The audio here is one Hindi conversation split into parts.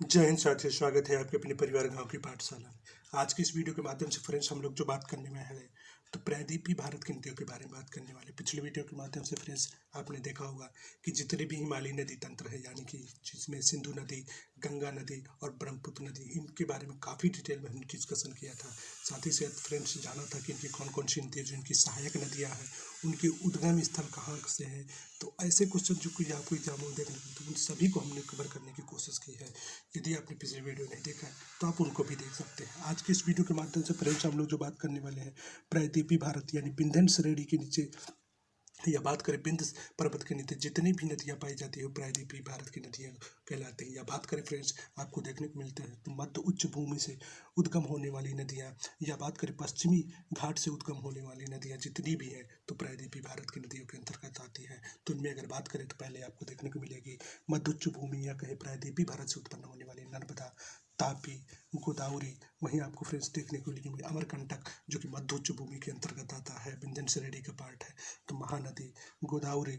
जय हिंद साथियों, स्वागत है आपके अपने परिवार गांव की पाठशाला में। आज की इस वीडियो के माध्यम से फ्रेंड्स हम लोग जो बात करने में है तो प्रायद्वीपीय भारत की नदियों के बारे में बात करने वाले। पिछले वीडियो के माध्यम से फ्रेंड्स आपने देखा होगा कि जितने भी हिमालयी नदी तंत्र है, यानी कि जिसमें सिंधु नदी, गंगा नदी और ब्रह्मपुत्र नदी, इनके बारे में काफ़ी डिटेल में हमने डिस्कशन किया था। साथ ही साथ फ्रेंड्स जाना था कि इनकी कौन कौन सी नदियाँ जो इनकी सहायक नदियाँ हैं, उनके उद्गम स्थल कहाँ से है। तो ऐसे क्वेश्चन जो कि आपको एग्जाम में देखने को, तो उन सभी को हमने कवर करने की कोशिश की है। यदि आपने पिछले वीडियो नहीं देखा है तो आप उनको भी देख सकते हैं। आज की इस वीडियो के माध्यम से फ्रेंड्स हम लोग जो बात करने वाले हैं प्रायद्वीपीय भारत यानी विंध्य श्रेणी के नीचे, या बात करें विंध्य पर्वत के नीचे जितनी भी नदियां पाई जाती है प्रायद्वीपीय भारत की नदियां कहलाती हैं। या बात करें फ्रेंड्स आपको देखने को मिलते हैं तो मध्य उच्च भूमि से उद्गम होने वाली नदियां, या बात करें पश्चिमी घाट से उद्गम होने वाली नदियां जितनी भी हैं तो प्रायद्वीपीय भारत की नदियों के अंतर्गत आती है। तो इनमें अगर बात करें तो पहले आपको देखने को मिलेगी मध्य उच्च भूमि या कहे प्रायद्वीपीय भारत से उत्पन्न होने वाली नर्मदा, तापी, गोदावरी। वहीं आपको फ्रेंड्स देखने को मिलेगी अमरकंटक जो कि मध्य उच्च भूमि के अंतर्गत आता है, विंध्य श्रेणी का पार्ट है। तो महानदी, गोदावरी,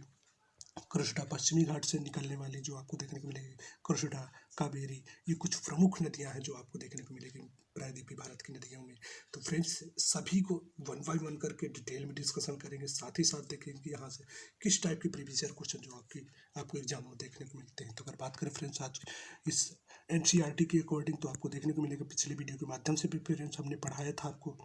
कृष्णा, पश्चिमी घाट से निकलने वाली जो आपको देखने को मिलेगी कृष्णा, कावेरी, ये कुछ प्रमुख नदियां हैं जो आपको देखने को मिलेगी प्रायद्वीपीय भारत की नदियों में। तो फ्रेंड्स सभी को वन बाय वन करके डिटेल में डिस्कशन करेंगे, साथ ही साथ देखेंगे कि यहाँ से किस टाइप के प्रीवियस ईयर क्वेश्चन जो आपको एग्जाम में देखने को मिलते हैं। तो अगर बात करें फ्रेंड्स आज इस एनसीईआरटी के अकॉर्डिंग, तो आपको देखने को मिलेगा पिछले वीडियो के माध्यम से भी फ्रेंड्स हमने पढ़ाया था आपको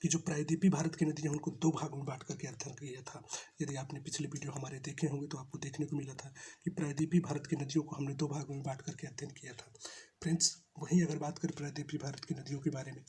कि जो प्रायद्वीपीय भारत की नदियां उनको दो भागों में बांट करके अध्ययन किया था। यदि आपने पिछले वीडियो हमारे देखे होंगे तो आपको देखने को मिला था कि प्रायद्वीपीय भारत की नदियों को हमने दो भागों में बांट करके अध्ययन किया था फ्रेंड्स। वहीं अगर बात करें प्रायद्वीपीय भारत की नदियों के बारे में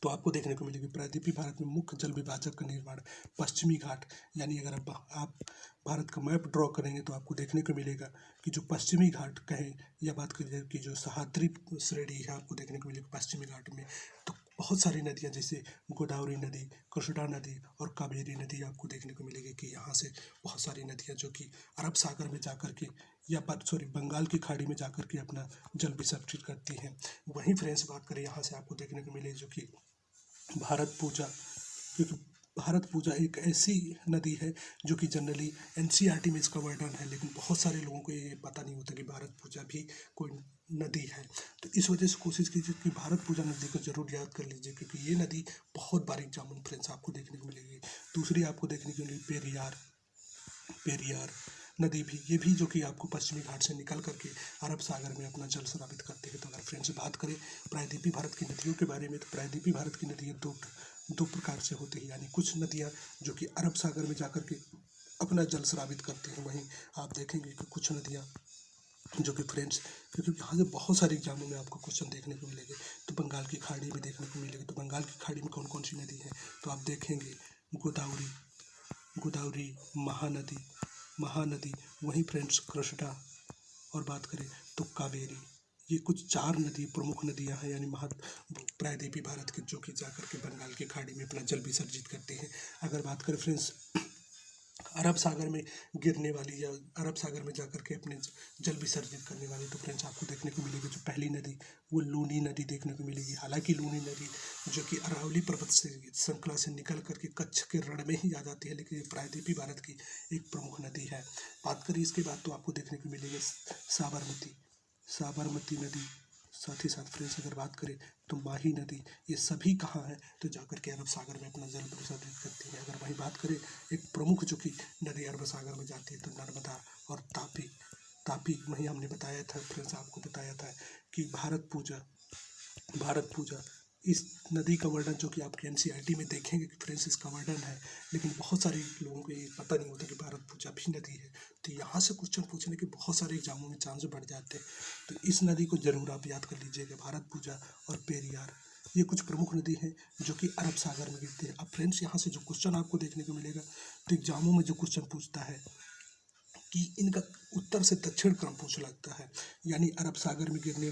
तो आपको देखने को मिलेगी प्रायद्वीपीय भारत में मुख्य जल विभाजक का निर्माण पश्चिमी घाट, यानी अगर आप भारत का मैप ड्रॉ करेंगे तो आपको देखने को मिलेगा कि जो पश्चिमी घाट कहें या बात करें कि जो सह्याद्री श्रेणी है आपको देखने को मिलेगी पश्चिमी घाट में। तो बहुत सारी नदियाँ जैसे गोदावरी नदी, कृष्णा नदी और कावेरी नदी आपको देखने को मिलेगी कि यहाँ से बहुत सारी नदियाँ जो कि अरब सागर में जाकर के या बंगाल की खाड़ी में जाकर के अपना जल विसर्जित करती हैं। वहीं फ्रेंड्स बात करें यहाँ से आपको देखने को मिले जो कि भारत पूजा, क्योंकि भारत पूजा एक ऐसी नदी है जो कि जनरली एनसीईआरटी में इसका वर्णन है, लेकिन बहुत सारे लोगों को ये पता नहीं होता कि भारत पूजा भी कोई नदी है। तो इस वजह से कोशिश कीजिए कि भारत पूजा नदी को जरूर याद कर लीजिए, क्योंकि ये नदी बहुत बार एग्जाम में फ्रेंड्स आपको देखने को मिलेगी। दूसरी आपको देखने को मिलेगी पेरियार नदी भी, ये भी जो कि आपको पश्चिमी घाट से निकल करके अरब सागर में अपना जल स्रावित करते हैं। तो अगर फ्रेंड्स बात करें प्रायद्वीपीय भारत की नदियों के बारे में तो प्रायद्वीपीय भारत की नदियाँ दो प्रकार से होती है, यानी कुछ नदियाँ जो कि अरब सागर में जाकर के अपना जल स्रावित करते हैं। वहीं आप देखेंगे कि कुछ नदियाँ जो कि फ्रेंड्स, क्योंकि यहाँ से बहुत सारे एग्जामों में आपको क्वेश्चन देखने को मिलेंगे, तो बंगाल की खाड़ी में देखने को मिलेगी। तो बंगाल की खाड़ी में कौन कौन सी नदी है तो आप देखेंगे गोदावरी, महानदी, वहीं फ्रेंड्स कृष्णा, और बात करें तो कावेरी। ये कुछ चार नदी प्रमुख नदियां हैं, यानी प्रायद्वीपीय भारत के जो कि जाकर के बंगाल की खाड़ी में अपना जल विसर्जित करते हैं। अगर बात करें फ्रेंड्स अरब सागर में गिरने वाली या अरब सागर में जाकर के अपने जल विसर्जित करने वाली, तो फ्रेंड्स आपको देखने को मिलेगी जो पहली नदी वो लूनी नदी देखने को मिलेगी। हालांकि लूनी नदी जो कि अरावली पर्वत से श्रृंखला से निकल करके कच्छ के रण में ही आ जाती है, लेकिन ये प्रायद्वीपीय भारत की एक प्रमुख नदी है। बात करें इसके बाद तो आपको देखने को मिलेगी साबरमती नदी। साथ ही साथ फ्रेंड्स अगर बात करें तो माही नदी, ये सभी कहाँ हैं तो जाकर के अरब सागर में अपना जल विसर्जित करती है। अगर वही बात करें एक प्रमुख जो कि नदी अरब सागर में जाती है तो नर्मदा और तापी वहीं हमने बताया था फ्रेंड्स, आपको बताया था कि भारत पूजा इस नदी का वर्णन जो कि आपके एनसीईआरटी में देखेंगे कि फ्रेंड्स इसका वर्णन है, लेकिन बहुत सारे लोगों को ये पता नहीं होता कि भारत पूजा भी नदी है। तो यहाँ से क्वेश्चन पूछने के बहुत सारे एग्जामों में चांस बढ़ जाते हैं। तो इस नदी को जरूर आप याद कर लीजिएगा, भारत पूजा और पेरियार, ये कुछ प्रमुख नदी हैं जो कि अरब सागर में गिरती है। अब फ्रेंड्स यहाँ से जो क्वेश्चन आपको देखने को मिलेगा तो एग्जामों में जो क्वेश्चन पूछता है कि इनका उत्तर से दक्षिण क्रम पूछ लगता है, यानी अरब सागर में गिरने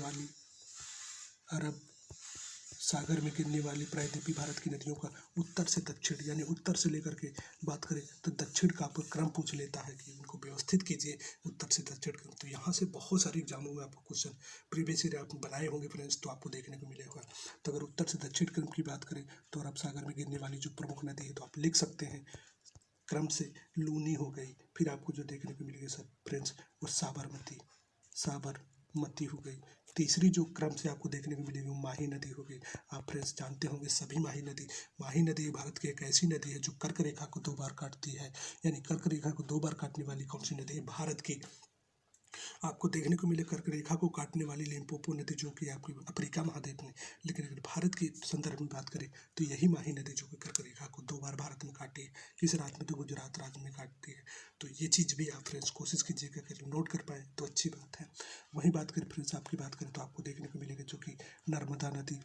वाली प्रायद्वीपीय भारत की नदियों का उत्तर से दक्षिण, यानी उत्तर से लेकर के बात करें तो दक्षिण का क्रम पूछ लेता है कि उनको व्यवस्थित कीजिए उत्तर से दक्षिण क्रम। तो यहाँ से बहुत सारे एग्जामों में आपको क्वेश्चन प्रीवियस ईयर आप बनाए होंगे फ्रेंड्स, तो आपको देखने को मिलेगा। तो अगर उत्तर से दक्षिण क्रम की बात करें तो अरब सागर में गिरने वाली जो प्रमुख नदी है तो आप लिख सकते हैं क्रम से लूनी हो गई, फिर आपको जो देखने को मिलेगी सर फ्रेंड्स वो साबर साबरमती हो गई। तीसरी जो क्रम से आपको देखने को मिलेगी वो माही नदी हो गई। आप फ्रेंड्स जानते होंगे सभी माही नदी भारत की एक ऐसी नदी है जो कर्क रेखा को 2 बार काटती है। यानी कर्क रेखा को 2 बार काटने वाली कौन सी नदी है? भारत की। आपको देखने को मिले कर्क रेखा को काटने वाली लिम्पोपो नदी जो कि आपकी अफ्रीका महाद्वीप में, लेकिन अगर भारत के संदर्भ में बात करें तो यही माही नदी जो कि कर्क रेखा को 2 बार भारत में काटी है। किस राज्य में? तो गुजरात राज्य में काटती है। तो ये चीज़ भी आप फ्रेंड्स कोशिश कीजिएगा कि नोट कर पाए तो अच्छी बात है। वहीं बात करें फ्रेंड्स, आपकी बात करें तो आपको देखने को मिलेगा जो कि नर्मदा नदी,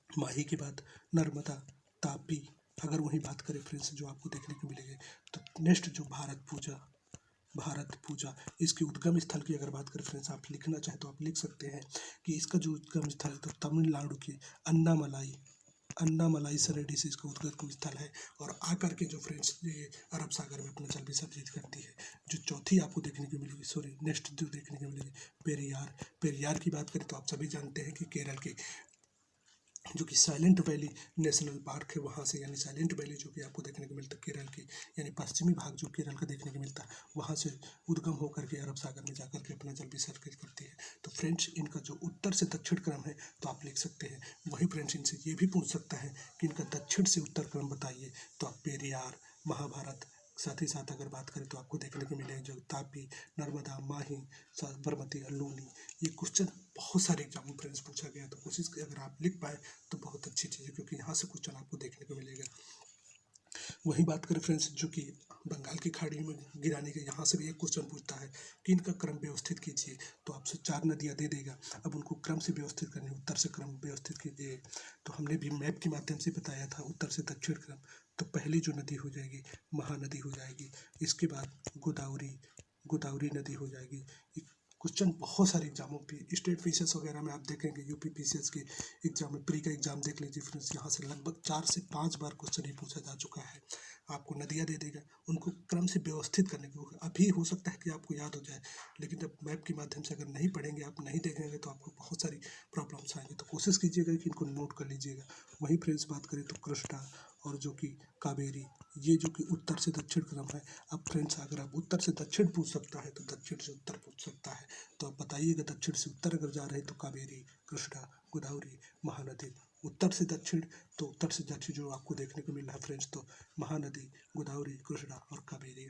माही के बाद नर्मदा, तापी। अगर वहीं बात करें फ्रेंड्स जो आपको देखने को मिलेंगे तो नेक्स्ट जो भारत पूजा, इसके उद्गम स्थल की अगर बात करें फ्रेंड्स, आप लिखना चाहे तो आप लिख सकते हैं कि इसका जो उद्गम स्थल है तो तमिलनाडु के अन्नामलाई सरेडी से इसका उद्गम स्थल है। और आकर के जो फ्रेंड्स ये अरब सागर में अपना जल विसर्जित करती है। जो चौथी आपको देखने को मिलेगी, नेक्स्ट जो देखने को मिलेगी पेरियार की बात करें तो आप सभी जानते हैं कि केरल के जो कि साइलेंट वैली नेशनल पार्क है वहाँ से, यानी साइलेंट वैली जो कि आपको देखने को मिलता है केरल की, यानी पश्चिमी भाग जो केरल का देखने को मिलता है वहाँ से उद्गम होकर के अरब सागर में जाकर के अपना जल विसर्जित करती है। तो फ्रेंड्स इनका जो उत्तर से दक्षिण क्रम है तो आप लिख सकते हैं। वही फ्रेंड्स इनसे ये भी पूछ सकता है कि इनका दक्षिण से उत्तर क्रम बताइए, तो आप पेरियार, महाभारत, साथ ही साथ अगर बात करें तो आपको देखने को मिलेगा जो तापी, नर्मदा, माही, साबरमती, लूनी। ये क्वेश्चन बहुत सारे एग्जाम में फ्रेंड्स पूछा गया, तो कोशिश अगर आप लिख पाए तो बहुत अच्छी चीज़ है, क्योंकि यहाँ से क्वेश्चन आपको देखने को मिलेगा। वहीं बात करें फ्रेंड्स जो कि बंगाल की खाड़ी में गिराने के, यहाँ से भी एक क्वेश्चन पूछता है कि इनका क्रम व्यवस्थित कीजिए, तो आपसे 4 नदियाँ दे देगा। अब उनको क्रम से व्यवस्थित करने, उत्तर से क्रम व्यवस्थित कीजिए। तो हमने भी मैप के माध्यम से बताया था उत्तर से दक्षिण क्रम। तो पहली जो नदी हो जाएगी महानदी हो जाएगी, इसके बाद गोदावरी नदी हो जाएगी। क्वेश्चन बहुत सारे एग्जामों पे, स्टेट पीसीएस वगैरह में आप देखेंगे, यूपी पीसीएस के एग्जाम में, प्री का एग्जाम देख लीजिए फ्रेंड्स, यहाँ से लगभग 4 से 5 बार क्वेश्चन ही पूछा जा चुका है। आपको नदियाँ दे देगा, उनको क्रम से व्यवस्थित करने की, अभी हो सकता है कि आपको याद हो जाए, लेकिन जब मैप के माध्यम से अगर नहीं पढ़ेंगे, आप नहीं देखेंगे तो आपको बहुत सारी प्रॉब्लम्स आएंगी। तो कोशिश कीजिएगा कि इनको नोट कर लीजिएगा। वहीं फ्रेंड्स बात करें तो कृष्णा और जो कि कावेरी, ये जो कि उत्तर से दक्षिण क्रम है। अब फ्रेंड्स अगर आप उत्तर से दक्षिण पूछ सकता है तो दक्षिण से उत्तर पूछ सकता है, तो आप बताइएगा दक्षिण से उत्तर अगर जा रहे हैं तो कावेरी, कृष्णा, गोदावरी, महानदी। उत्तर से दक्षिण, तो उत्तर से दक्षिण जो आपको देखने को मिल रहा है फ्रेंड्स, तो महानदी, गोदावरी, कृष्णा और कावेरी।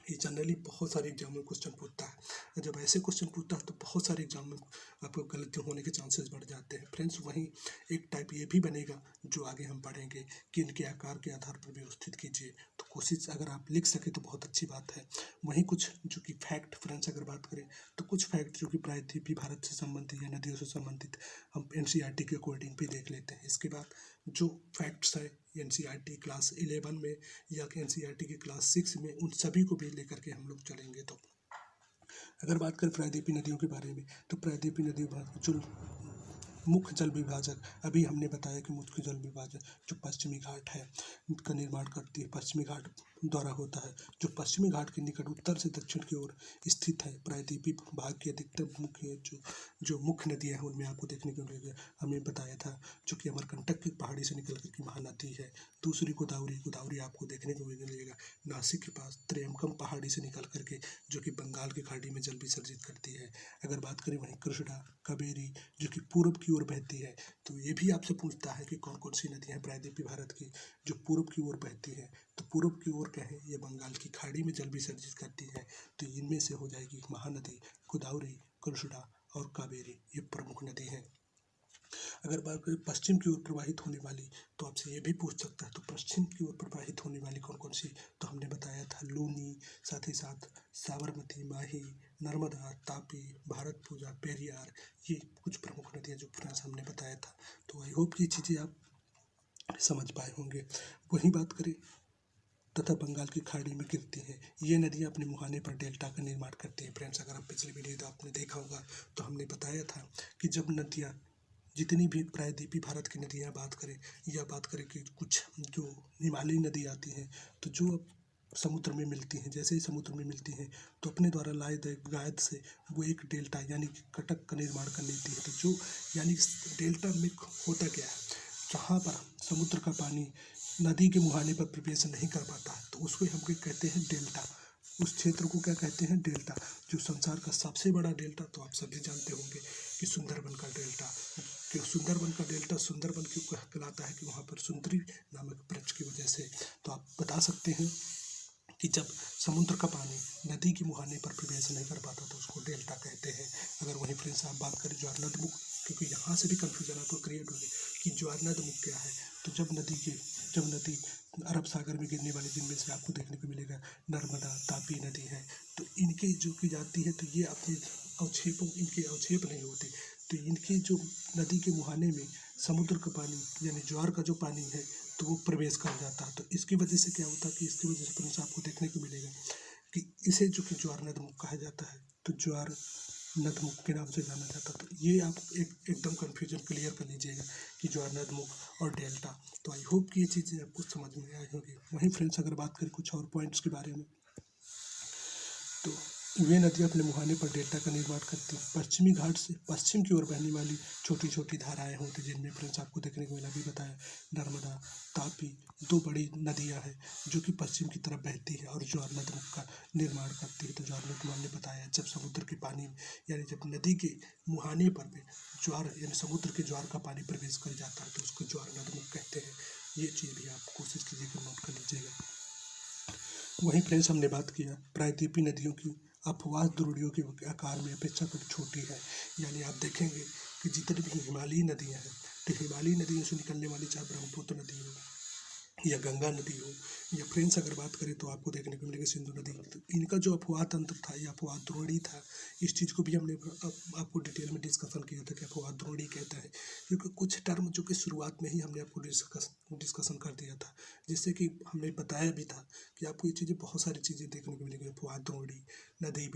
ये जनरली बहुत सारे एग्जाम में क्वेश्चन पूछता है। जब ऐसे क्वेश्चन पूछता है तो बहुत सारे एग्जाम में आपको गलती होने के चांसेस बढ़ जाते हैं फ्रेंड्स। वहीं एक टाइप ये भी बनेगा जो आगे हम पढ़ेंगे कि इनके आकार के आधार पर व्यवस्थित कीजिए। तो कोशिश अगर आप लिख सके तो बहुत अच्छी बात है। वहीं कुछ जो कि फैक्ट फ्रेंड्स अगर बात करें तो कुछ फैक्ट जो कि प्रायद्वीपीय भारत से संबंधित या नदियों से संबंधित हम एनसीईआरटी के अकॉर्डिंग भी देख लेते हैं। इसके बाद जो फैक्ट्स है एनसीईआरटी क्लास 11 में या एनसीईआरटी की क्लास 6 में, उन सभी को भी लेकर के हम लोग चलेंगे। तो अगर बात करें प्रायद्वीपीय नदियों के बारे में तो प्रायद्वीपीय नदियों जो मुख्य जल विभाजक, अभी हमने बताया कि मुख्य जल विभाजक जो पश्चिमी घाट है का निर्माण करती है, पश्चिमी घाट द्वारा होता है। जो पश्चिमी घाट के निकट उत्तर से दक्षिण की ओर स्थित है, प्रायद्वीपीय भाग की अधिकतर मुख्य जो मुख्य नदियाँ हैं उनमें आपको देखने को मिलेगा, हमें बताया था जो कि अमरकंटक की पहाड़ी से निकल कर की महानदी है। दूसरी गोदावरी आपको देखने को मिलेगा नासिक के पास त्र्यंबकम पहाड़ी से निकल करके जो कि बंगाल की खाड़ी में जल विसर्जित करती है। अगर बात करें वहीं कृष्णा, कावेरी जो कि पूर्व की ओर बहती है, तो ये भी आपसे पूछता है कि कौन कौन सी नदियाँ हैं प्रायद्वीपीय भारत की जो पूर्व की ओर बहती है। तो पूर्व की ओर क्या है, ये बंगाल की खाड़ी में जल विसर्जित करती है। तो इनमें से हो जाएगी महानदी, गोदावरी, कृष्णा और कावेरी, ये प्रमुख नदी हैं। अगर बात करें पश्चिम की ओर प्रवाहित होने वाली, तो आपसे ये भी पूछ सकता है तो पश्चिम की ओर प्रवाहित होने वाली कौन कौन सी, तो हमने बताया था लूनी, साथ ही साथ साबरमती, माही, नर्मदा, तापी, भारत पूजा, पेरियार, ये कुछ प्रमुख नदियाँ जो फ्रेंड्स हमने बताया था। तो आई होप ये चीज़ें आप समझ पाए होंगे। वहीं बात करें तथा बंगाल की खाड़ी में गिरती हैं, ये नदियाँ अपने मुहाने पर डेल्टा का निर्माण करती हैं। फ्रेंड्स अगर आप पिछली वीडियो तो आपने देखा होगा, तो हमने बताया था कि जब नदियाँ जितनी भी प्रायद्वीपीय भारत की नदियाँ बात करें या बात करें कि कुछ जो हिमालयी नदी आती हैं, तो जो समुद्र में मिलती हैं, जैसे ही समुद्र में मिलती हैं तो अपने द्वारा लाए गए गायद से वो एक डेल्टा यानी कि कटक का निर्माण कर लेती है। तो जो यानी डेल्टा में होता क्या है, जहाँ पर समुद्र का पानी नदी के मुहाने पर प्रवेश नहीं कर पाता है तो उसको हम कहते हैं डेल्टा। उस क्षेत्र को क्या कहते हैं, डेल्टा। जो संसार का सबसे बड़ा डेल्टा तो आप सभी जानते होंगे कि सुंदरबन का डेल्टा। कि सुंदरबन का डेल्टा सुंदरबन क्यों कहलाता है, कि वहाँ पर सुंदरी नामक वृक्ष की वजह से। तो आप बता सकते हैं कि जब समुद्र का पानी नदी के मुहाने पर प्रवेश नहीं कर पाता तो उसको डेल्टा कहते हैं। अगर वहीं फ्रेंड्स आप बात करें ज्वारनदमुख, क्योंकि यहाँ से भी कन्फ्यूजन आपको क्रिएट होगी कि ज्वारनदमुख क्या है। तो जब नदी अरब सागर में गिरने वाले जिनमें से आपको देखने को मिलेगा नर्मदा, तापी नदी है, तो इनके जो की जाती है तो ये अपने इनके अवक्षेप नहीं होते। तो इनके जो नदी के मुहाने में समुद्र का पानी यानी ज्वार का जो पानी है तो वो प्रवेश कर जाता है। तो इसकी वजह से क्या होता है कि इसकी वजह से फ्रेंड्स आपको देखने को मिलेगा कि इसे जो कि ज्वारनदमुख कहा जाता है, तो ज्वारनदमुख के नाम से जाना जाता है। तो ये आप एकदम कन्फ्यूजन क्लियर कर लीजिएगा कि ज्वारनदमुख और डेल्टा। तो आई होप कि ये चीज़ें आपको समझ में आई होगी। वहीं फ्रेंड्स अगर बात करें कुछ और पॉइंट्स के बारे में, तो वे नदियाँ अपने मुहाने पर डेल्टा का निर्माण करती हैं। पश्चिमी घाट से पश्चिम की ओर बहने वाली छोटी छोटी धाराएं होती हैं, जिनमें फ्रेंड्स आपको देखने को मिला, भी बताया नर्मदा, तापी, दो बड़ी नदियां हैं जो कि पश्चिम की तरफ बहती है और ज्वारनदमुख का निर्माण करती है। तो ज्वारनदमुख ने बताया जब समुद्र के पानी यानी जब नदी के मुहाने पर में ज्वार यानी समुद्र के ज्वार का पानी प्रवेश कर जाता है तो उसको ज्वारनदमुख कहते हैं। ये चीज़ भी आप कोशिश कीजिएगा, नोट कर लीजिएगा। वहीं फ्रेंड्स हमने बात किया प्रायद्वीपीय नदियों की अपवाह द्रोणियों के आकार में अपेक्षाकृत छोटी है। यानी आप देखेंगे कि जितनी भी हिमालयी नदियां हैं, तो हिमालयी नदियों से निकलने वाली चाहे ब्रह्मपुत्र नदी हो या गंगा नदी हो, या फ्रेंड्स अगर बात करें तो आपको देखने को मिलेगा सिंधु नदी, तो इनका जो अपवाह तंत्र था या अपवाह द्रोणी था, इस चीज़ को भी हमने आपको डिटेल में डिस्कशन किया था कि अपवाह द्रोणी कहता है। क्योंकि कुछ टर्म जो कि शुरुआत में ही हमने आपको डिस्कशन कर दिया था, जिससे कि हमने बताया भी था कि आपको ये चीज़ें बहुत सारी चीज़ें देखने को मिलेंगी। अपवाह द्रोणी, नदी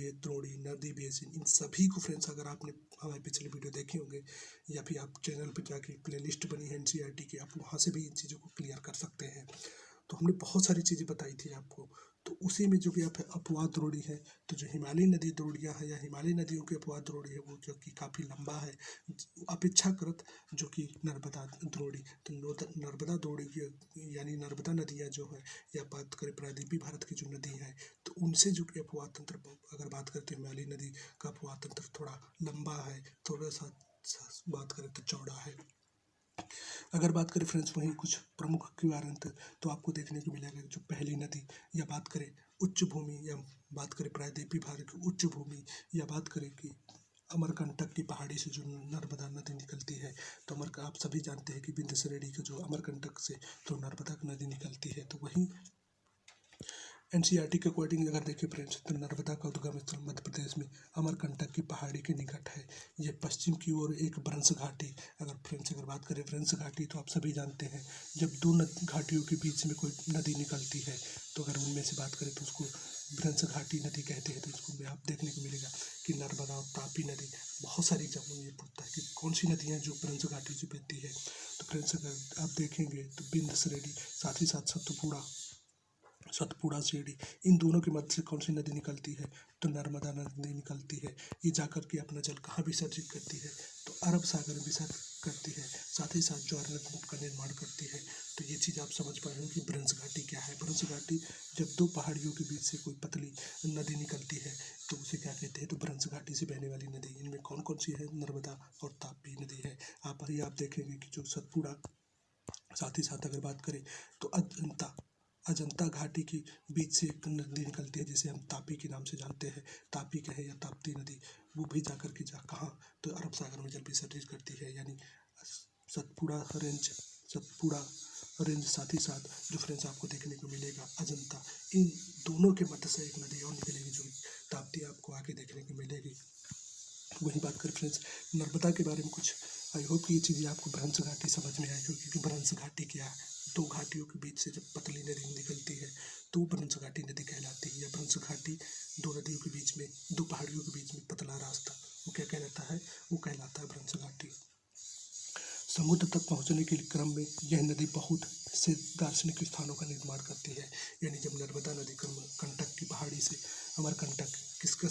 बेसिन, इन सभी को फ्रेंड्स अगर आपने हमारे पिछले वीडियो देखे होंगे या फिर आप चैनल पर जाके प्लेलिस्ट बनी है एनसीईआरटी की, आप वहाँ से भी इन चीज़ों को क्लियर कर सकते हैं। तो हमने बहुत सारी चीज़ें बताई थी आपको। तो उसी में जो कि अपवाह द्रोणी है, तो जो हिमालयी नदी द्रोणियाँ हैं या हिमालयी नदियों के अपवाह द्रोणी है वो जो कि काफ़ी लंबा है अपेक्षाकृत जो कि नर्मदा द्रोणी। तो नर्मदा द्रोणी की यानी नर्मदा नदियाँ जो है, या बात करें प्रायद्वीपीय भारत की जो नदी है, तो उनसे जो कि अपवाह तंत्र अगर बात करें तो हिमालयी नदी का अपवाह तंत्र थोड़ा लंबा है, थोड़ा सा बात करें तो चौड़ा है। अगर बात करें फ्रेंड्स वहीं कुछ प्रमुख किनारे तो आपको देखने को मिलेगा जो पहली नदी, या बात करें उच्च भूमि, या बात करें प्रायद्वीपीय भारत की उच्च भूमि, या बात करें कि अमरकंटक की पहाड़ी से जो नर्मदा नदी निकलती है, तो आप सभी जानते हैं कि विंध्य श्रेणी के जो अमरकंटक से तो नर्मदा नदी निकलती है। तो वहीं एनसीईआरटी के अकॉर्डिंग अगर देखें फ्रेंड्स तो नर्मदा का उद्गम स्थल मध्य प्रदेश में अमरकंटक की पहाड़ी के निकट है। ये पश्चिम की ओर एक ब्रंश घाटी, अगर बात करें ब्रंश घाटी तो आप सभी जानते हैं जब दो घाटियों के बीच में कोई नदी निकलती है, तो अगर उनमें से बात करें तो उसको ब्रंश घाटी नदी कहते हैं। तो इसको भी आप देखने को मिलेगा कि नर्मदा और तापी नदी, बहुत सारी एग्जाम्पल में ये पूछता है कि कौन सी नदियाँ जो ब्रंश घाटी से बहती है। तो फ्रेंड्स अगर आप देखेंगे तो विंध्य श्रेणी, साथ ही साथ सतपुड़ा श्रेणी, इन दोनों के मध्य से कौन सी नदी निकलती है, तो नर्मदा नदी निकलती है। ये जाकर के अपना जल कहाँ विसर्जित करती है, तो अरब सागर में विसर्जित करती है, साथ ही साथ ज्वारनदमुख का निर्माण करती है। तो ये चीज़ आप समझ पाए होंगे कि ब्रंश घाटी क्या है। ब्रंश घाटी जब दो पहाड़ियों के बीच से कोई पतली नदी निकलती है तो उसे क्या कहते हैं, तो ब्रंश घाटी से बहने वाली नदी। इनमें कौन कौन सी है, नर्मदा और तापी नदी है। आप देखेंगे कि जो सतपुड़ा, साथ ही साथ अगर बात करें तो अजंता घाटी के बीच से एक नदी निकलती है जिसे हम तापी के नाम से जानते हैं, तापी कहे या ताप्ती नदी, वो भी जाकर के कहाँ, तो अरब सागर में जल विसर्जित करती है। यानी सतपुड़ा रेंज, साथ ही साथ जो फ्रेंड्स आपको देखने को मिलेगा अजंता, इन दोनों के मध्य से एक नदी और निकलेगी जो ताप्ती आपको आगे देखने को मिलेगी। वही बात करें फ्रेंड्स नर्मदा के बारे में कुछ, आई होप कि ये चीज़ें आपको ब्रंश घाटी समझ में आई होगी कि ब्रंश घाटी क्या है। दो घाटियों के बीच से जब पतली नदी निकलती है तो ब्रंश घाटी नदी कहलाती है। या ब्रंश घाटी दो नदियों के बीच में, दो पहाड़ियों के बीच में पतला रास्ता, वो क्या कहलाता है, वो कहलाता है ब्रंश घाटी। समुद्र तक पहुंचने के क्रम में यह नदी बहुत से दार्शनिक स्थानों का निर्माण करती है। यानी जब नर्मदा नदी कंटक की पहाड़ी से, अमरकंटक किसका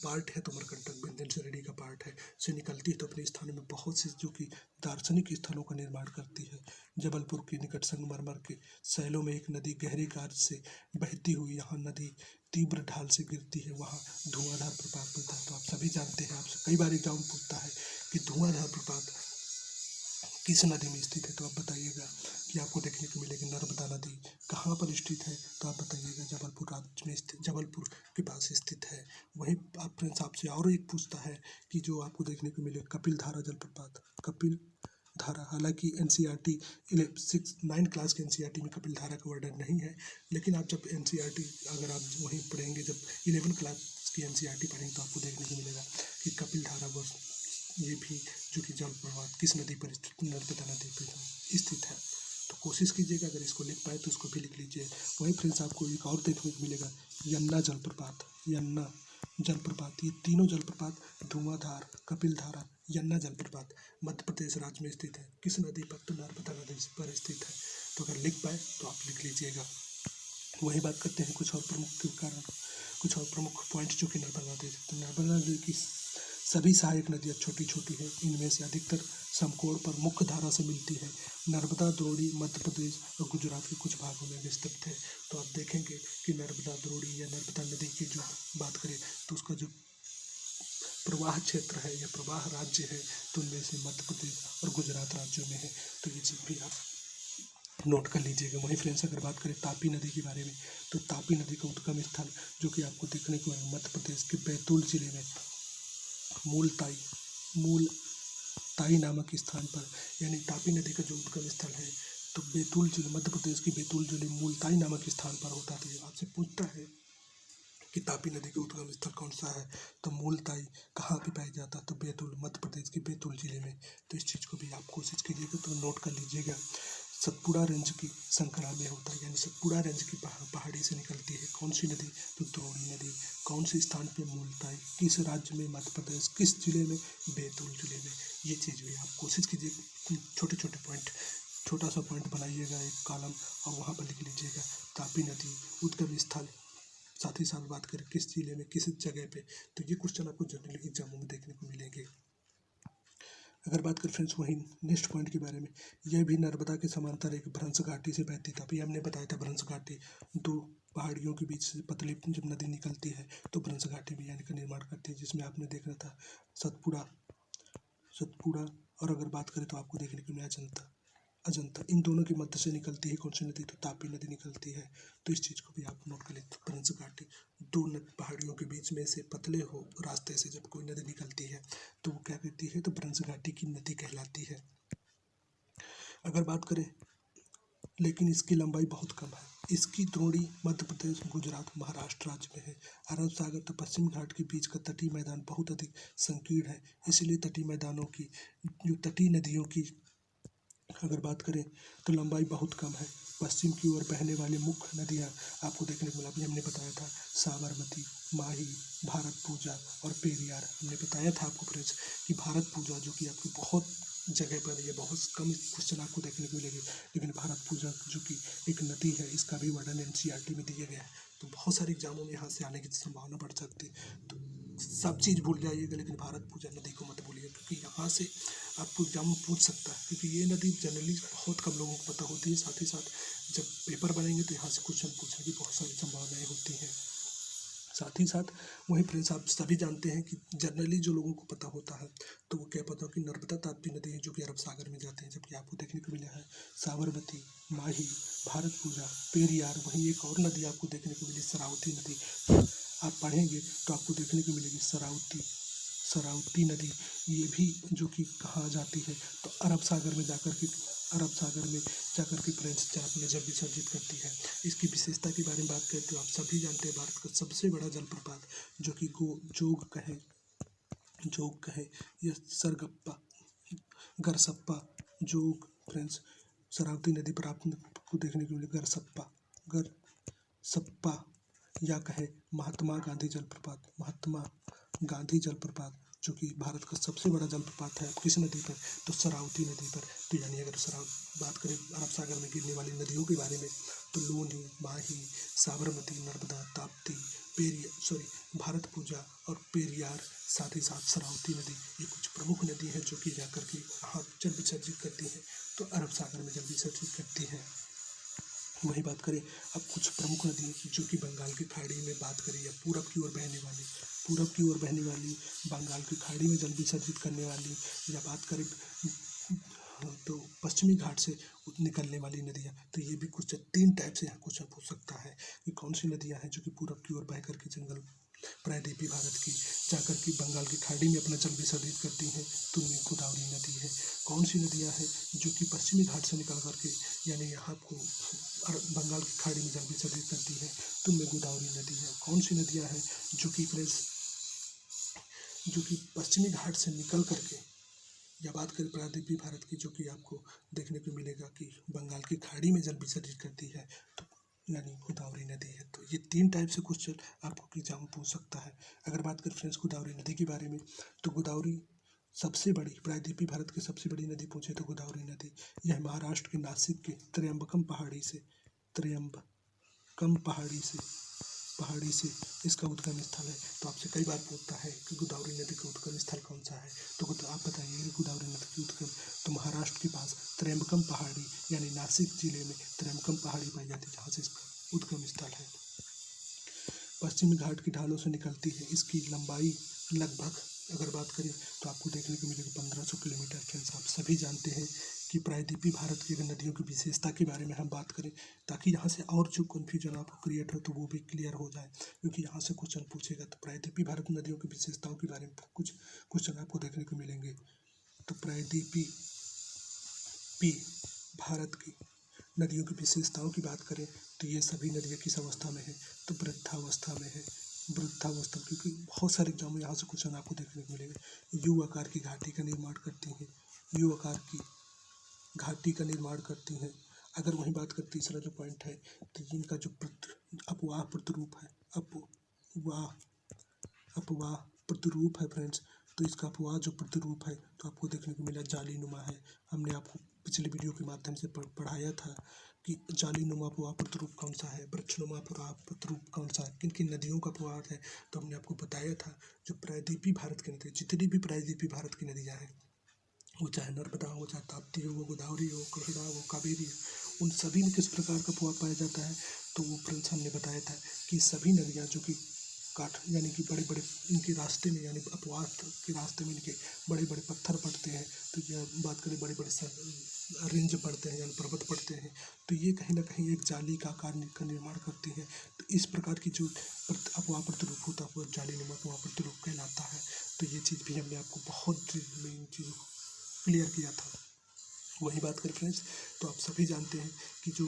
पार्ट है, तो अमरकंटक विंध्य श्रेणी का पार्ट है, से निकलती है तो अपने स्थानों में बहुत से जो कि दार्शनिक स्थलों का निर्माण करती है। जबलपुर के निकट संगमरमर के शैलों में एक नदी गहरे कार्य से बहती हुई यहाँ नदी तीव्र ढाल से गिरती है वहाँ धुआंधार प्रपात मिलता है। तो आप सभी जानते हैं, आपसे कई बार एग्जाम पूछता है कि धुआंधार प्रपात किस नदी में स्थित है, तो आप बताइएगा कि आपको देखने को मिलेगी नर्मदा नदी। कहाँ पर स्थित है, तो आप बताइएगा जबलपुर राज्य में स्थित, जबलपुर के पास स्थित है। वहीं आप फ्रेंड्स आपसे और एक पूछता है कि जो आपको देखने को मिले कपिल धारा जलप्रपात, कपिल धारा, हालांकि NCERT 9 क्लास के NCERT में कपिल धारा का वर्णन नहीं है, लेकिन आप जब NCERT अगर आप वहीं पढ़ेंगे, जब 11 क्लास की NCERT पढ़ेंगे तो आपको देखने को मिलेगा कि कपिल धारा बस ये भी जो कि जल प्रपात किस नदी पर स्थित, नर्मदा नदी पर स्थित है। तो कोशिश कीजिएगा अगर इसको लिख पाए तो इसको भी लिख लीजिए। वहीं फ्रेंड्स आपको एक और देखने को मिलेगा यमुना जलप्रपात, यमुना जलप्रपात। ये तीनों जलप्रपात धुआंधार, कपिल धारा, यमुना जलप्रपात मध्य प्रदेश राज्य में स्थित है। किस नदी पर, तो नर्मदा नदी पर स्थित है। तो अगर लिख पाए तो आप लिख लीजिएगा। वही बात करते हैं कुछ और प्रमुख कारण, कुछ और प्रमुख पॉइंट जो कि नर्मदा नदी, तो नर्मदा नदी की सभी सहायक नदियाँ छोटी छोटी हैं। इनमें से अधिकतर समकोण पर मुख्य धारा से मिलती है। नर्मदा द्रोणी मध्य प्रदेश और गुजरात के कुछ भागों में विस्तृत है। तो आप देखेंगे कि नर्मदा द्रोणी या नर्मदा नदी की जो बात करें तो उसका जो प्रवाह क्षेत्र है या प्रवाह राज्य है तो उनमें से मध्य प्रदेश और गुजरात राज्यों में है। तो ये चीज़ भी आप नोट कर लीजिएगा। वहीं फ्रेंड्स अगर बात करें तापी नदी के बारे में, तो तापी नदी का उद्गम स्थल जो कि आपको देखने को मिलेगा मध्य प्रदेश के बैतूल जिले में मूलताई नामक स्थान पर, यानी तापी नदी का जो उद्गम स्थल है तो बैतूल जिले, मध्य प्रदेश की बैतूल जिले मूलताई नामक स्थान पर होता है। तो आपसे पूछता है कि तापी नदी का उद्गम स्थल कौन सा है, तो मूलताई कहाँ पे पाया जाता है, तो बैतूल, मध्य प्रदेश के बैतूल जिले में। तो इस चीज़ को भी आप कोशिश कीजिएगा, तो नोट कर लीजिएगा। सतपुड़ा रेंज की संकरा में होता है, यानी सतपुड़ा रेंज की पहाड़ी से निकलती है कौन सी नदी, तो द्रोणी नदी। कौन से स्थान पे, मूलताई। किस राज्य में, मध्य प्रदेश। किस जिले में, बैतूल जिले में। ये चीज़ भी आप कोशिश कीजिए, छोटे छोटे पॉइंट, छोटा सा पॉइंट बनाइएगा एक कॉलम और वहाँ पर लिख लीजिएगा तापी नदी उद्गम स्थल। साथ ही साथ बात करें किस जिले में, किस जगह पे, तो ये क्वेश्चन आपको जनरली एग्जामों में देखने को मिलेंगे। अगर बात करें फ्रेंड्स वहीं नेक्स्ट पॉइंट के बारे में, यह भी नर्मदा के समांतर एक भ्रंश घाटी से बहती था। अभी हमने बताया था भ्रंश घाटी, दो पहाड़ियों के बीच से पतली जब नदी निकलती है तो भ्रंश घाटी भी यानी का निर्माण करती है, जिसमें आपने देखना था सतपुड़ा, और अगर बात करें तो आपको देखने को मिला अजंता। इन दोनों के मध्य से निकलती है कौन सी नदी, तो तापी नदी निकलती है। तो इस चीज़ को भी आप नोट कर लेते। भ्रंश घाटी, दो पहाड़ियों के बीच में से पतले हो रास्ते से जब कोई नदी निकलती है तो वो क्या कहती है, तो भ्रंश घाटी की नदी कहलाती है। अगर बात करें, लेकिन इसकी लंबाई बहुत कम है। इसकी द्रोणी मध्य प्रदेश, गुजरात, महाराष्ट्र राज्य में है। अरब सागर तो पश्चिम घाट के बीच का तटीय मैदान बहुत अधिक संकीर्ण है, इसलिए तटीय मैदानों की, जो तटीय नदियों की अगर बात करें तो लंबाई बहुत कम है। पश्चिम की ओर बहने वाली मुख्य नदियाँ आपको देखने को मिला, अभी हमने बताया था साबरमती, माही, भारत पूजा और पेरियार। हमने बताया था आपको फ्रेंड्स कि भारत पूजा जो कि आपकी बहुत जगह पर, ये बहुत कम क्वेश्चन आपको देखने को मिलेगी, लेकिन भारत पूजा जो कि एक नदी है इसका भी वर्णन NCERT में दिया गया है। तो बहुत सारे एग्जामों में यहाँ से आने की संभावना बढ़ सकती है। तो सब चीज़ भूल जाइएगा लेकिन भारत पूजा नदी को मत भूलिएगा, क्योंकि यहाँ से आपको एग्जाम पूछ सकता है, क्योंकि ये नदी जनरली बहुत कम लोगों को पता होती है। साथ ही साथ जब पेपर बनेंगे तो यहाँ से क्वेश्चन पूछने की बहुत सारी संभावनाएं होती हैं। साथ ही साथ वहीं फ्रेंड्स आप सभी जानते हैं कि जनरली जो लोगों को पता होता है तो वो क्या पता हो कि नर्मदा ताप्ती नदी है जो कि अरब सागर में जाते हैं, जबकि आपको देखने को मिला है साबरमती, माही, भारत पूजा, पेरियार। वहीं एक और नदी आपको देखने को मिली शरावती नदी, आप पढ़ेंगे तो आपको देखने को मिलेगी शरावती नदी। ये भी जो कि कहाँ जाती है, तो अरब सागर में जाकर के फ्रेंड्स जहाँ नजर विसर्जित करती है। इसकी विशेषता के बारे में बात करते हो, आप सभी जानते हैं भारत का सबसे बड़ा जलप्रपात जो कि जोग कहे या सरगप्पा, गरसप्पा, जोग फ्रेंड्स शरावती नदी पर आपको देखने को मिलेगा गरसप्पा या कहे महात्मा गांधी जलप्रपात जो कि भारत का सबसे बड़ा जलप्रपात है। किस नदी पर, तो शरावती नदी पर। तो यानी अगर बात करें अरब सागर में गिरने वाली नदियों के बारे में, तो लूनी, माही, साबरमती, नर्मदा, ताप्ती, भारत पूजा और पेरियार, साथ ही साथ शरावती नदी, ये कुछ प्रमुख नदी है जो कि जाकर के यहाँ जल विसर्जित करती है, तो अरब सागर में जल विसर्जित करती है। वही बात करें अब कुछ प्रमुख नदी जो कि बंगाल की खाड़ी में जब बात करें या पूरब की ओर बहने वाली बंगाल की खाड़ी में जल विसर्जित करने वाली, या बात करें तो पश्चिमी घाट से निकलने वाली नदियाँ, तो ये भी कुछ 3 टाइप से यहाँ क्वेश्चन पूछ सकता है कि कौन सी नदियाँ हैं जो कि पूरब की ओर बह करके जंगल प्रायद्वीपी भारत की जाकर के बंगाल की खाड़ी में अपना जल विसर्जित करती हैं, तो उनमें गोदावरी नदी है। कौन सी नदियाँ हैं जो कि पश्चिमी घाट से निकल करके यानी यहाँ को बंगाल की खाड़ी में जल विसर्जित करती है, तो उनमें गोदावरी नदी है। कौन सी नदियाँ हैं जो कि पश्चिमी घाट से निकल करके, या बात करें प्रायद्वीपी भारत की, जो कि आपको देखने को मिलेगा कि बंगाल की खाड़ी में जल विसर्जित करती है, तो यानी गोदावरी नदी है। तो ये 3 टाइप से क्वेश्चन आपको एग्जाम में पूछ सकता है। अगर बात करें फ्रेंड्स गोदावरी नदी के बारे में, तो गोदावरी सबसे बड़ी प्रायद्वीपी भारत की सबसे बड़ी नदी पूछे तो गोदावरी नदी, यह महाराष्ट्र के नासिक के त्र्यंबकम पहाड़ी से इसका उद्गम स्थल है। तो आपसे कई बार पूछता है कि गोदावरी नदी का उद्गम स्थल कौन सा है, तो आप बताइए कि गोदावरी नदी की उद्गम तो महाराष्ट्र के पास त्र्यंबकम पहाड़ी यानी नासिक जिले में त्र्यंबकम पहाड़ी पाई जाती है, जहाँ से इसका उद्गम स्थल है। पश्चिमी घाट की ढालों से निकलती है, इसकी लंबाई लगभग अगर बात करें तो आपको देखने को मिलेगी 1500 किलोमीटर। फ्रेंड्स आप सभी जानते हैं कि प्रायद्वीपी भारत की अगर नदियों की विशेषता के बारे में हम बात करें, ताकि यहाँ से और जो कन्फ्यूजन आपको क्रिएट हो तो वो भी क्लियर हो जाए, क्योंकि यहाँ से क्वेश्चन पूछेगा। तो प्रायद्वीपी भारत नदियों की विशेषताओं के बारे में कुछ क्वेश्चन आपको देखने को मिलेंगे। तो प्रायद्वीपी भारत की नदियों की विशेषताओं की बात करें तो ये सभी नदियाँ किस अवस्था में है, तो वृद्धावस्था में है। वृद्धावस्था, क्योंकि बहुत सारे एग्जाम में यहाँ से क्वेश्चन आपको देखने को मिलेगा। यू आकार की घाटी का निर्माण करती हैं, यू आकार की घाटी का निर्माण करती हैं। अगर वहीं बात करें तीसरा जो पॉइंट है, तो इनका जो अपवाह प्रतिरूप है, अपवाह प्रतिरूप है फ्रेंड्स, तो इसका अपवाह जो प्रतिरूप है तो आपको देखने को मिला जालीनुमा है। हमने आपको पिछले वीडियो के माध्यम से पढ़ाया था कि जालीनुमा अपवाह प्रतिरूप कौन सा है, वृक्षनुमा अपवाह प्रतिरूप कौन सा है, किन किन नदियों का अपवाह है। तो हमने आपको बताया था जो प्रायद्वीपी भारत की नदी, जितनी भी प्रायद्वीपी भारत की नदियाँ हैं, वो चाहे नर्मदा हो, चाहे ताप्ती हो, गोदावरी हो, कृष्णा हो, कावेरी हो, उन सभी में किस प्रकार का अपवाह पाया जाता है। तो वो फ्रेंड्स हमने बताया था कि सभी नदियाँ जो कि यानी कि बड़े बड़े इनके रास्ते में, यानी अपवाह के रास्ते में इनके बड़े बड़े पत्थर पड़ते हैं। तो यह बात करें बड़े बड़े रेंज पड़ते हैं, यानी पर्वत पड़ते हैं, तो ये कहीं ना कहीं एक जाली का आकार का निर्माण करती है। तो इस प्रकार की जो अपवाह प्रतिरूप होता है वो जालीनुमा अपवाह प्रतिरूप कहलाता है। तो ये चीज़ भी हमने आपको बहुत इन चीज़ों को क्लियर किया था। वही बात करें फ्रेंड्स, तो आप सभी जानते हैं कि जो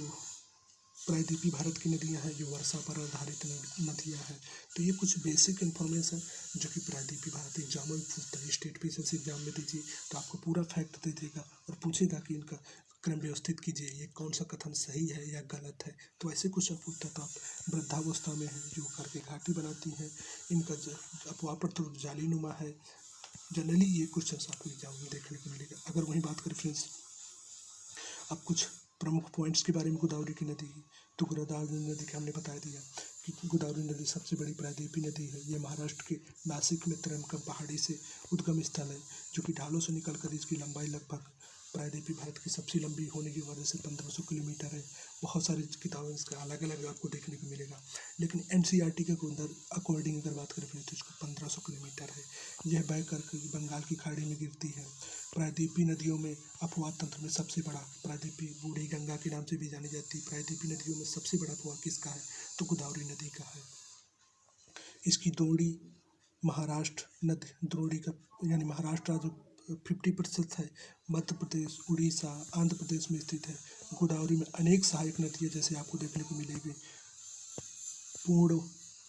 प्रायद्वीपी भारत की नदियाँ हैं जो वर्षा पर आधारित नदियाँ हैं। तो ये कुछ बेसिक इन्फॉर्मेशन जो कि प्रायद्वीपी भारत एग्जाम में पूछता है, स्टेट पीसीएस एग्जाम में दीजिए तो आपको पूरा फैक्ट दे देगा और पूछेगा कि इनका क्रम व्यवस्थित कीजिए, ये कौन सा कथन सही है या गलत है। तो ऐसे क्वेश्चन पूछता है। तो आप वृद्धावस्था में है जो करके घाटी बनाती हैं, इनका अपवाह प्रतिरूप जालीनुमा है। जनरली ये क्वेश्चन आपको एग्जाम में देखने को मिलेगा। अगर वहीं बात करें फ्रेंड्स अब कुछ प्रमुख पॉइंट्स के बारे में गोदावरी की नदी की, तो गोदावरी नदी का हमने बता दिया कि गोदावरी नदी सबसे बड़ी प्रायद्वीपी नदी है। ये महाराष्ट्र के नासिक में त्र्यंबकम पहाड़ी से उद्गम स्थल है, जो कि ढालों से निकलकर इसकी लंबाई लगभग प्रायद्वीपी भारत की सबसे लंबी होने की वजह से 1500 किलोमीटर है। बहुत सारी किताबें इसका अलग अलग आपको देखने को मिलेगा, लेकिन एनसीईआरटी के अकॉर्डिंग अगर बात करें तो इसको 1500 किलोमीटर है। यह बह कर बंगाल की खाड़ी में गिरती है। प्रायद्वीपी नदियों में अपवाह तंत्र में सबसे बड़ा प्रायद्वीपी बूढ़ी गंगा के नाम से भी जानी जाती है। प्रायद्वीपी नदियों में सबसे बड़ा अपवाह किसका है, तो गोदावरी नदी का है। इसकी द्रोणी महाराष्ट्र नदी, द्रोणी का यानी महाराष्ट्र जो 50% है, मध्य प्रदेश, उड़ीसा, आंध्र प्रदेश में स्थित है। गोदावरी में अनेक सहायक नदियाँ जैसे आपको देखने को मिलेगी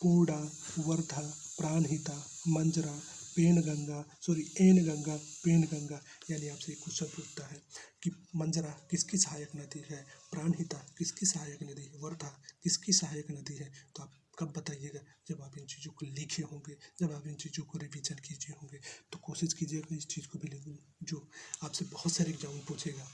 पूर्णा, वर्धा, प्राणहिता, मंजरा, एनगंगा, पेनगंगा। यानी आपसे एक क्वेश्चन पूछता है कि मंजरा किसकी सहायक नदी है, प्राणहिता किसकी सहायक नदी है, वर्धा किसकी सहायक नदी है। तो आप कब बताइएगा, जब आप इन चीज़ों को लिखे होंगे, जब आप इन चीज़ों को रिवीजन कीजिए होंगे। तो कोशिश कीजिएगा इस चीज़ को भी लिखूँ, जो आपसे बहुत सारे एग्जाम में पूछेगा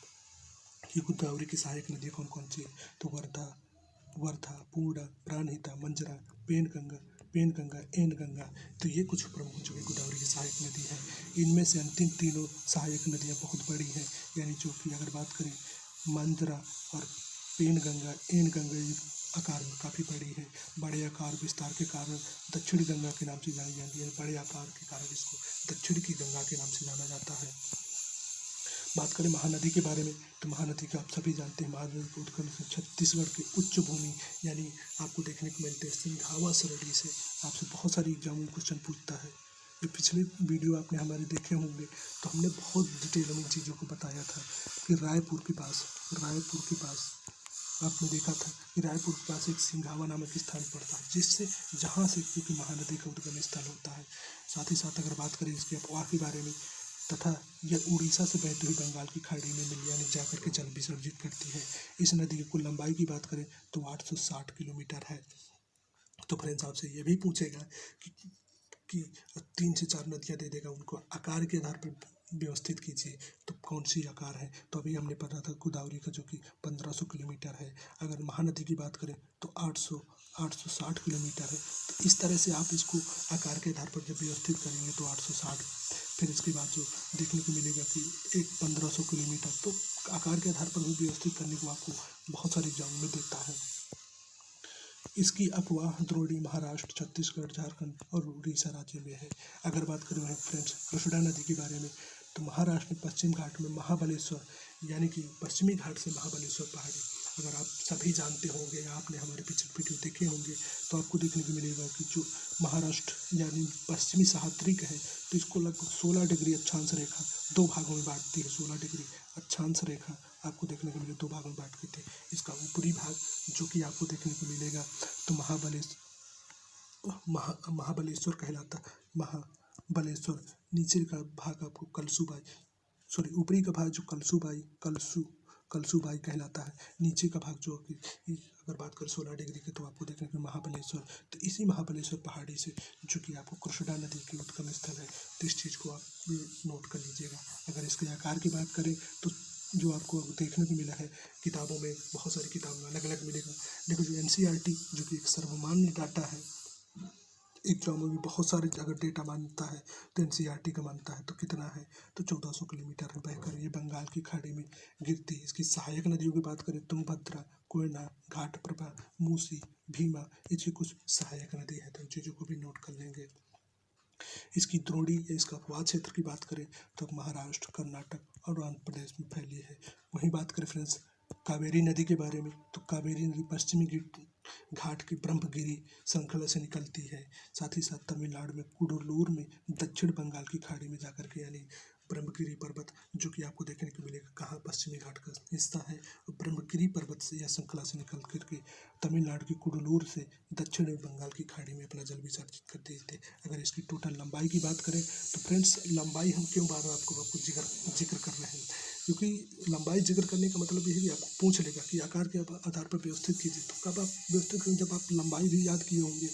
कि गोदावरी की सहायक नदी कौन कौन सी है। तो वर्धा, पूर्णा, प्राणहिता, मंजरा, पेनगंगा, एनगंगा। तो ये कुछ प्रमुख जो है गोदावरी की सहायक नदी है। इनमें से अंतिम तीनों सहायक नदियाँ बहुत बड़ी हैं, यानी जो कि अगर बात करें मंजरा और पेनगंगा, एनगंगा आकार में काफ़ी बड़ी है। बड़े आकार विस्तार के कारण दक्षिणी गंगा के नाम से जानी जाती है। बड़े आकार के कारण इसको दक्षिण की गंगा के नाम से जाना जाता है। बात करें महानदी के बारे में, तो महानदी का आप सभी जानते हैं, महानदी का उत्गम से छत्तीसगढ़ की उच्च भूमि यानी आपको देखने को मिलते हैं सिंघावा सरड़ी से आपसे बहुत सारी एग्जाम में क्वेश्चन पूछता है। ये पिछले वीडियो आपने हमारे देखे होंगे तो हमने बहुत डिटेल में इन चीज़ों को बताया था कि रायपुर के पास आपने देखा था कि रायपुर के पास एक सिंघावा नामक स्थान पड़ता है, जिससे जहाँ से क्योंकि महानदी का उद्गम स्थल होता है। साथ ही साथ अगर बात करें इसके अफवाह के बारे में, तथा यह उड़ीसा से बहती हुई बंगाल की खाड़ी में मिल यानी जाकर के जल विसर्जित करती है। इस नदी की कुल लंबाई की बात करें तो 860 किलोमीटर है। तो फ्रेंड्स आपसे ये भी पूछेगा कि 3 से 4 नदियाँ दे देगा, उनको आकार के आधार पर व्यवस्थित कीजिए, तो कौन सी आकार है। तो अभी हमने पढ़ा था गोदावरी का जो कि 1500 किलोमीटर है। अगर महानदी की बात करें तो 860 किलोमीटर है। तो इस तरह से आप इसको आकार के आधार पर जब व्यवस्थित करेंगे तो 860, फिर इसके बाद जो देखने को मिलेगा कि एक 1500 किलोमीटर, तो आकार के आधार पर भी व्यवस्थित करने को आपको बहुत सारे एग्जाम में देता है। इसकी अफवाह द्रोणी महाराष्ट्र, छत्तीसगढ़, झारखंड और उड़ीसा राज्य में है। अगर बात करें फ्रेंड्स कृष्णा नदी के बारे में, तो महाराष्ट्र में पश्चिम घाट में महाबलेश्वर यानी कि पश्चिमी घाट से महाबलेश्वर पहाड़ी, अगर आप सभी जानते होंगे या आपने हमारे पिछले वीडियो देखे होंगे तो आपको देखने को मिलेगा कि जो महाराष्ट्र यानी पश्चिमी सह्याद्री है, तो इसको लगभग 16 डिग्री अक्षांश रेखा 2 भागों में बांटती है। 16 डिग्री अक्षांश रेखा आपको देखने को मिले 2 भागों में बांटती है। इसका ऊपरी भाग जो कि आपको देखने को मिलेगा तो महाबलेश्वर कहलाता। महाबलेश्वर नीचे का भाग आपको ऊपरी का भाग जो कलसूबाई कहलाता है। नीचे का भाग जो कि अगर बात करें 16 डिग्री की, तो आपको देखने को महाबलेश्वर। तो इसी महाबलेश्वर पहाड़ी से जो कि आपको कृष्णा नदी की उद्गम स्थल है, तो इस चीज़ को आप नोट कर लीजिएगा। अगर इसके आकार की बात करें तो जो आपको देखने को मिला है किताबों में, बहुत सारी किताबों में अलग अलग मिलेगा। देखो जो NCERT जो कि एक सर्वमान्य डाटा है, एग्जामों में बहुत सारे अगर डेटा मानता है तो NCERT का मानता है, तो कितना है तो 1400 किलोमीटर है बहकर ये बंगाल की खाड़ी में गिरती है। इसकी सहायक नदियों की बात करें तुंगभद्रा, कोयना, घाटप्रभा, मूसी, भीमा, ये कुछ सहायक नदी है, तो इन चीज़ों को भी नोट कर लेंगे। इसकी द्रोणी या इसका अपवाद क्षेत्र की बात करें तो महाराष्ट्र, कर्नाटक और आंध्र प्रदेश में फैली है। वहीं बात करें फ्रेंड्स कावेरी नदी के बारे में, तो कावेरी नदी पश्चिमी घाट की ब्रह्मगिरी श्रृंखला से निकलती है। साथ ही साथ तमिलनाडु में कुडुलूर में दक्षिण बंगाल की खाड़ी में जाकर के यानी ब्रह्मगिरी पर्वत जो कि आपको देखने को मिलेगा कहाँ पश्चिमी घाट का हिस्सा है, और ब्रह्मगिरी पर्वत से या श्रृंखला से निकल करके तमिलनाडु की कुडुलूर से दक्षिण बंगाल की खाड़ी में अपना जल विसर्जित कर देते थे। अगर इसकी टोटल लंबाई की बात करें तो फ्रेंड्स लंबाई हम क्यों बार बार आपको जिक्र कर रहे हैं, क्योंकि लंबाई जिक्र करने का मतलब ये है कि आपको पूछ लेगा कि आकार के आधार पर व्यवस्थित कीजिए, तो कब आप व्यवस्थित करें जब आप लंबाई भी याद किए होंगे,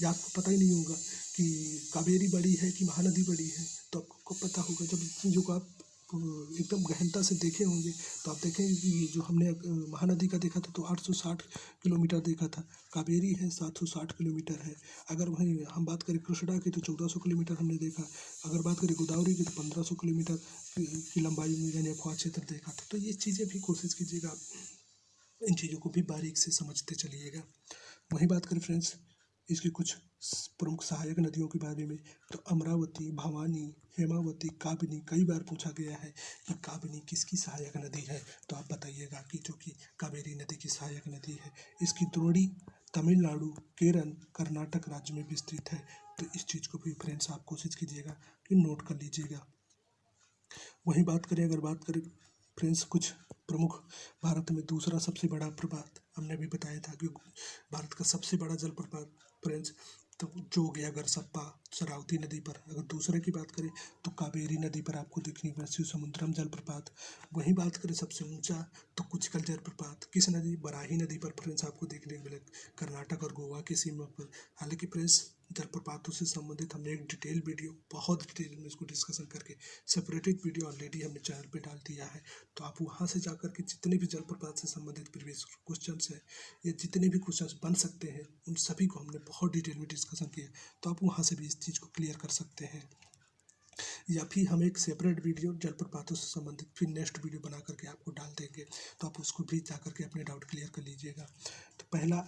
या आपको पता ही नहीं होगा कि कावेरी बड़ी है कि महानदी बड़ी है, तो आपको पता होगा जब इन चीज़ों को आप एकदम गहनता से देखे होंगे, तो आप देखेंगे कि जो हमने महानदी का देखा था तो 860 किलोमीटर देखा था, कावेरी है 760 किलोमीटर है। अगर वहीं हम बात करें कृष्णा की तो 1400 किलोमीटर हमने देखा। अगर बात करें गोदावरी की तो 1500 किलोमीटर की लंबाई में यानी अफवाह क्षेत्र देखा था। तो ये चीज़ें भी कोशिश कीजिएगा, इन चीज़ों को भी बारीक से समझते चलिएगा। वहीं बात करें फ्रेंड्स इसकी कुछ प्रमुख सहायक नदियों के बारे में, तो अमरावती, भवानी, हेमावती, काबिनी, कई बार पूछा गया है कि काबिनी किसकी सहायक नदी है, तो आप बताइएगा कि जो कि कावेरी नदी की सहायक नदी है। इसकी द्रोणी तमिलनाडु, केरल, कर्नाटक राज्य में विस्तृत है। तो इस चीज़ को भी फ्रेंड्स आप कोशिश कीजिएगा कि नोट कर लीजिएगा। वहीं अगर बात करें फ्रेंड्स कुछ प्रमुख भारत में दूसरा सबसे बड़ा प्रपात, हमने भी बताया था कि भारत का सबसे बड़ा जलप्रपात फ्रेंड्स तो जो हो गया गरसप्पा शरावती नदी पर। अगर दूसरे की बात करें तो कावेरी नदी पर आपको देखने को शिव समुद्रम जलप्रपात। वहीं बात करें सबसे ऊंचा तो कुचकल जलप्रपात किस नदी, बराही नदी पर फ्रेंड्स आपको देखने को मिले कर्नाटक और गोवा की सीमा पर। हालांकि फ्रेंड्स जलप्रपातों से संबंधित हमने एक डिटेल वीडियो बहुत डिटेल में इसको डिस्कशन करके सेपरेटेड वीडियो ऑलरेडी हमने चैनल पे डाल दिया है, तो आप वहाँ से जाकर के जितने भी जलप्रपात से संबंधित प्रीवियस क्वेश्चंस हैं या जितने भी क्वेश्चंस बन सकते हैं उन सभी को हमने बहुत डिटेल में डिस्कशन किया, तो आप वहाँ से भी इस चीज़ को क्लियर कर सकते हैं। या फिर हम एक सेपरेट वीडियो जलप्रपातों से संबंधित फिर नेक्स्ट वीडियो बना करके आपको डाल देंगे, तो आप उसको भी जा करके अपने डाउट क्लियर कर लीजिएगा। तो पहला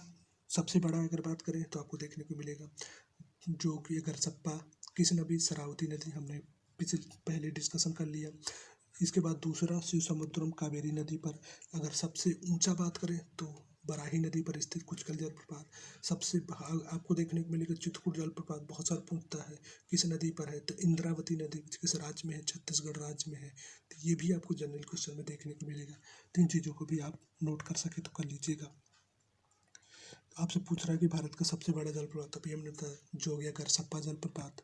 सबसे बड़ा अगर बात करें तो आपको देखने को मिलेगा जो कि अगर सप्पा, किस नदी, शरावती नदी, हमने पहले डिस्कशन कर लिया। इसके बाद दूसरा शिव समुद्रम कावेरी नदी पर। अगर सबसे ऊंचा बात करें तो बराही नदी पर स्थित कुचकल जलप्रपात। सबसे आपको देखने को मिलेगा चित्रकूट जलप्रपात बहुत सारा पूछता है किस नदी पर है, तो इंद्रावती नदी किस राज्य में है, छत्तीसगढ़ राज्य में है। तो ये भी आपको जनरल क्वेश्चन में देखने को मिलेगा। तीन चीज़ों को भी आप नोट कर सके तो कर लीजिएगा। आपसे पूछ रहा है कि भारत का सबसे बड़ा जलप्रपात, अभी हमने बताया जो हो गया करसप्पा जलप्रपात।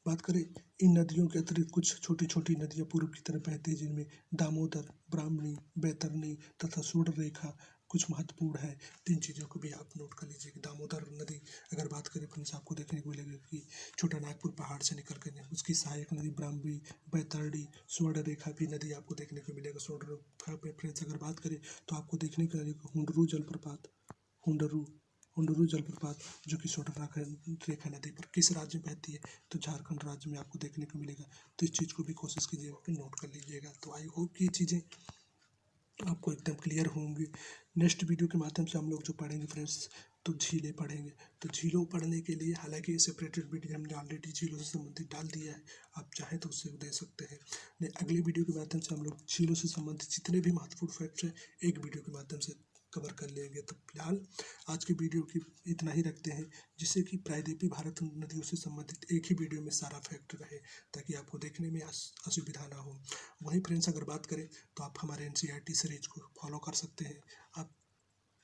बात करें इन नदियों के अतिरिक्त कुछ छोटी छोटी नदियां पूर्व की तरफ बहती है, जिनमें दामोदर, ब्राह्मणी, बैतरणी तथा स्वर्णरेखा कुछ महत्वपूर्ण है। तीन चीज़ों को भी आप नोट कर लीजिए कि दामोदर नदी अगर बात करें फ्रेंड्स आपको देखने को मिलेगा कि छोटा नागपुर पहाड़ से निकल कर उसकी सहायक नदी ब्राह्मणी, बैतरणी, स्वर्णरेखा भी नदी आपको देखने को मिलेगा। स्वर्णरेखा पे फ्रेंड्स अगर बात करें तो आपको देखने को मिलेगा हुंडरू जलप्रपात, हुंडरू हुंडरू जलप्रपात जो कि स्वर्णरेखा नदी पर किस राज्य में बहती है, तो झारखंड राज्य में आपको देखने को मिलेगा। तो इस चीज़ को भी कोशिश कीजिएगा कि नोट कर लीजिएगा। तो आई होप कि ये चीज़ें आपको एकदम क्लियर होंगी। नेक्स्ट वीडियो के माध्यम से हम लोग जो पढ़ेंगे फ्रेंड्स तो झीलें पढ़ेंगे। तो झीलों पढ़ने के लिए हालांकि ये सेपरेटेड वीडियो हमने ऑलरेडी झीलों से संबंधित डाल दिया है, आप चाहें तो उससे दे सकते हैं। अगले वीडियो के माध्यम से हम लोग झीलों से संबंधित जितने भी महत्वपूर्ण फैक्ट्स हैं एक वीडियो के माध्यम से कवर कर लेंगे। तो फिलहाल आज की वीडियो की इतना ही रखते हैं, जिससे कि प्रायद्वीपीय भारत नदियों से संबंधित एक ही वीडियो में सारा फैक्ट रहे, ताकि आपको देखने में असुविधा ना हो। वहीं फ्रेंड्स अगर बात करें तो आप हमारे एनसीईआरटी सीरीज को फॉलो कर सकते हैं। आप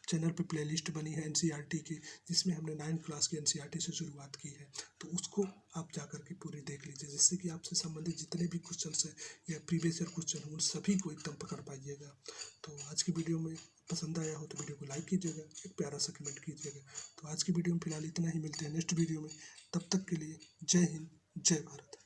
चैनल पे प्लेलिस्ट बनी है एनसीईआरटी की, जिसमें हमने 9th क्लास की एनसीईआरटी से शुरुआत की है, तो उसको आप जाकर के पूरी देख लीजिए, जिससे कि आपसे संबंधित जितने भी क्वेश्चन हैं या प्रीवियस ईयर क्वेश्चन उन सभी को एकदम पकड़ पाइएगा। तो आज की वीडियो में पसंद आया हो तो वीडियो को लाइक कीजिएगा, एक प्यारा सा कमेंट कीजिएगा। तो आज की वीडियो में फिलहाल इतना ही, मिलते हैं नेक्स्ट वीडियो में। तब तक के लिए जय हिंद, जय भारत।